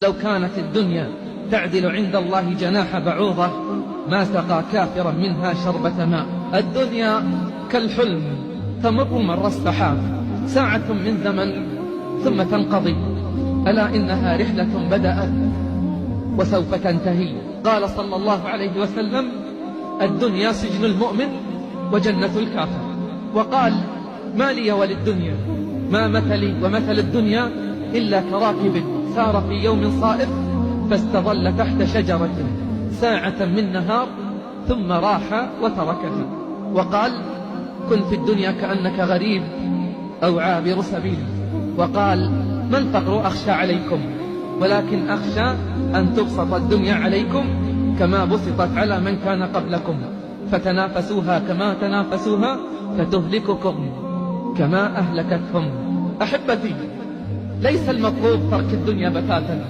لو كانت الدنيا تعدل عند الله جناح بعوضة ما سقى كافرا منها شربة ماء. الدنيا كالحلم تمر مر السحاب، ساعة من زمن ثم تنقضي، ألا إنها رحلة بدأت وسوف تنتهي. قال صلى الله عليه وسلم: الدنيا سجن المؤمن وجنة الكافر. وقال: ما لي وللدنيا، ما مثلي ومثل الدنيا إلا كراكب سار في يوم صائف فاستظل تحت شجرة ساعة من نهار ثم راح وتركها. وقال: كن في الدنيا كأنك غريب أو عابر سبيل. وقال: ما الفقر أخشى عليكم، ولكن أخشى أن تبسط الدنيا عليكم كما بسطت على من كان قبلكم، فتنافسوها كما تنافسوها فتهلككم كما أهلكتهم. أحبتي، ليس المطلوب ترك الدنيا بتاتا.